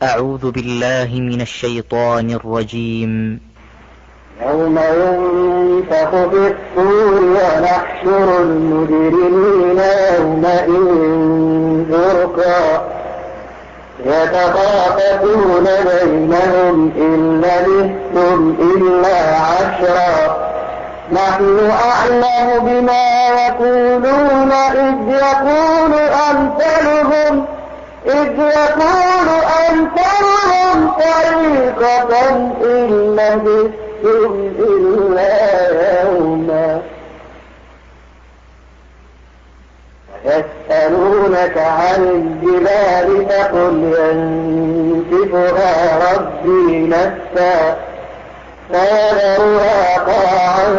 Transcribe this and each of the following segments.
أعوذ بالله من الشيطان الرجيم. يوم ينفخ في الصور ونحشر المجرمين يومئذ زرقا يتخافتون بينهم إن لبثتم إلا عشرا نحن أعلم بما يقولون إذ يقول أمثلهم طريقة إن لبثتم إلا يوما يسألونك عن الجبال فقل ينسفها ربي نسفا فيذرها قاعا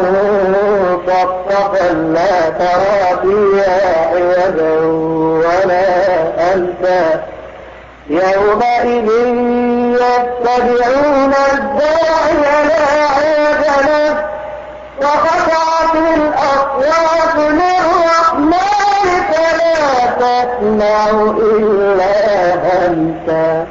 صفصفا لا ترى فيها عوجا ولا أمتا يومئذ يتبعون الداعي لا عوج له وخشعت الأصوات للرحمن فلا تسمع إلا همسا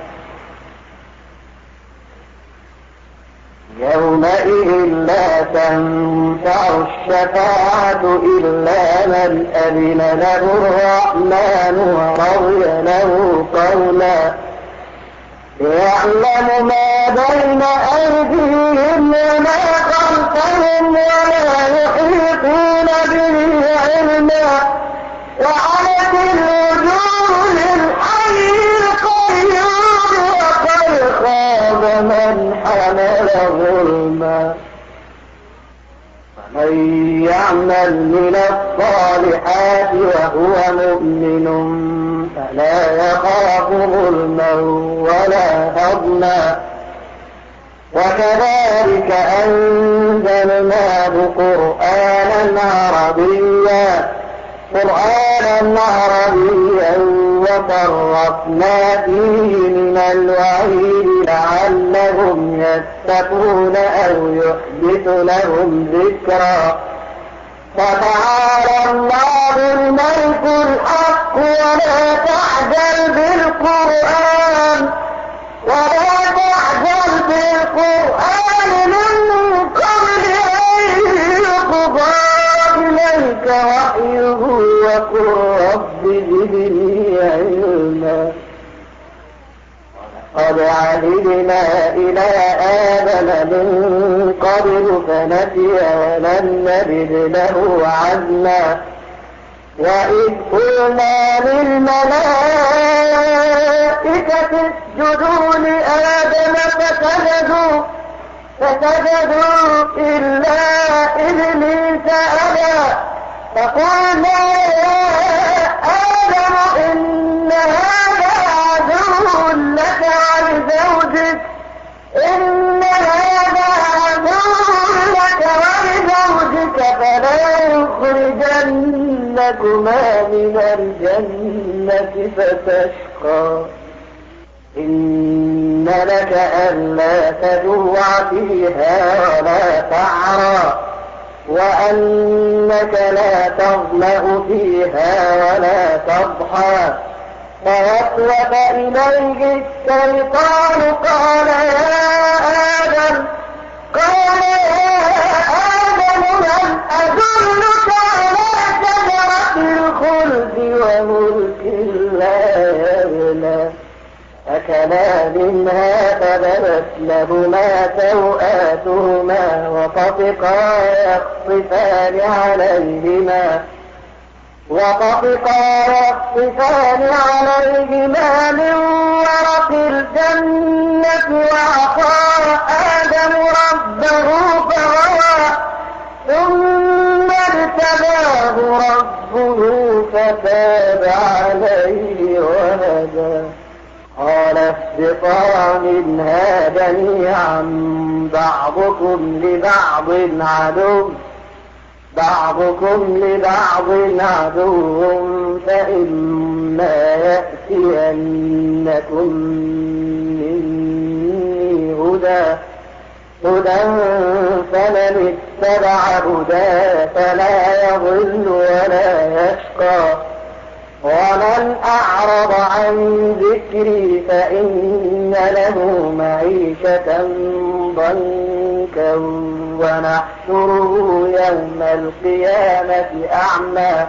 يومئذ لا تنفع الشفاعة إلا من أذن له الرحمن ورضي له قولا يعلم ما بين أيديهم وما خلفهم ولا يحيطون به علما وعنت الوجوه للحي القيوم وقد خاب من حمل ظلما ومن يعمل من الصالحات وهو مؤمن فلا يخاف ظلما ولا هضما وكذلك أنزلناه قرآنا عربيا وصرفنا فيه من الوعيد لعلهم يتقون أو يحدث لهم ذكرا فتعالى الله الملك الحق ولا تعجل بالقرآن من قبل أن يقضى إليك وحيه وقل رب زدني علما قد عهدنا إلى آدم من قبل فنسي ولم نجد له عزما وإذ قلنا للملائكة اسجدوا لآدم فسجدوا إلا إبليس أبى فقلنا يا آدم إن هذا عدو لك ولزوجك فلا يخرجنكما من الجنة فتشقى إن لك ألا تجوع فيها ولا تعرى وأنك لا تظمأ فيها ولا تضحى فوسوس إليه الشيطان قال يا آدم هل أدلك على شجرة الخلد وملك لا يبلى أكلا منها فبدت لهما سوآتهما وطفقا يخصفان عليهما من ورق الجنة وعصى آدم ربه فغوى ثم اجتباه ربه فتاب عليه وهدى قال اهبطا منها جميعا بعضكم لبعض عدو فإما يأتينكم مني هدى فمن اتبع هداي فلا يضل ولا يشقى ومن أعرض عن ذكري فإن له معيشة ضنكا ونحشره يوم القيامة أعمى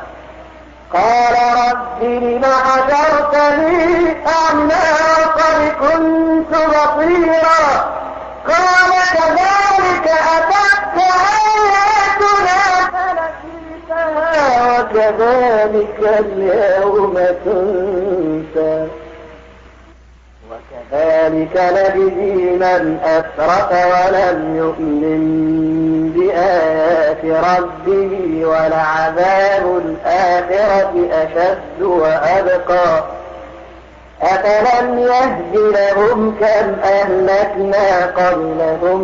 قال رب لم حشرتني أعمى وقد كنت بصيرا قال كذلك أتتك آياتنا فنسيتها وكذلك اليوم تنسى وكذلك نجزي من أسرف ولم يؤمن بآيات ربه ولعذاب الآخرة أشد وأبقى أفلم يهد لهم كم أهلكنا قبلهم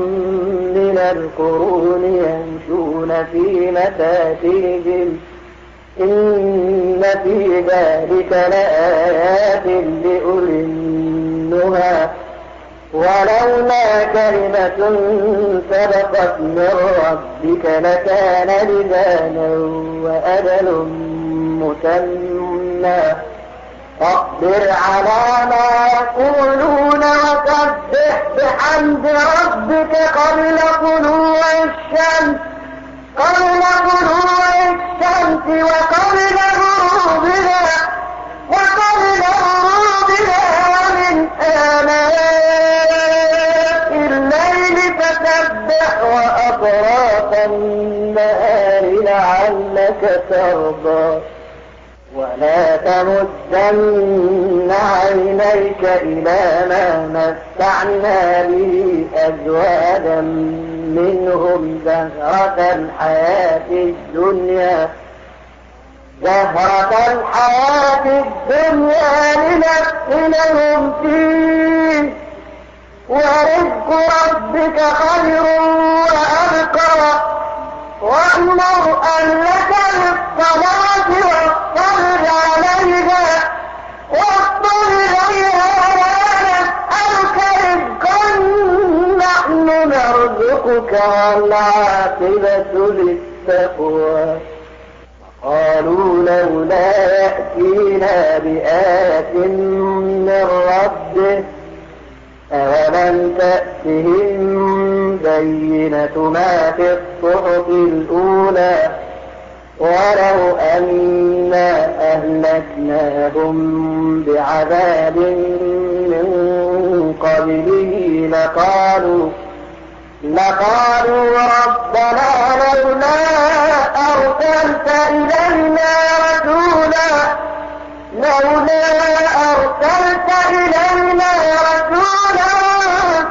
من القرون يمشون في مساكنهم إن في ذلك لآيات لأولي النهى ولولا كلمة سبقت من ربك لكان لزاما وأجل مسمى فاصبر على ما يقولون وسبح بحمد ربك قبل طلوع الشمس وقبل غروبها ومن آلاء الليل فسبح وأطراف النهار لعلك ترضى ولا تمدن عينيك إلى ما متعنا به أزواجا منهم زهرة الحياة الدنيا لنفتنهم فيه ورزق ربك خير وأبقى وأمر أهلك بالصلاة واصطبر عليها لا نسألك رزقا نحن نرزقك والعاقبة للتقوى قالوا لولا يأتينا بآية من ربه أولم تأتهم بينة ما في الصحف الأولى ولو أنا أهلكناهم بعذاب من قبله لقالوا ربنا لولا أرسلت إلينا رسولا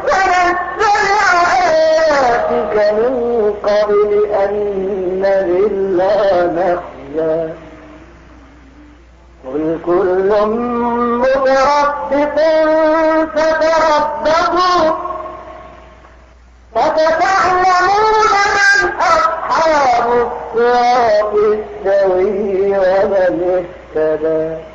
فنتبع آياتك من قبل أن نذل ونخزى قل كل متربص فتربصوا فتعلمون من أصحاب الصراط السوي ومن اهتدى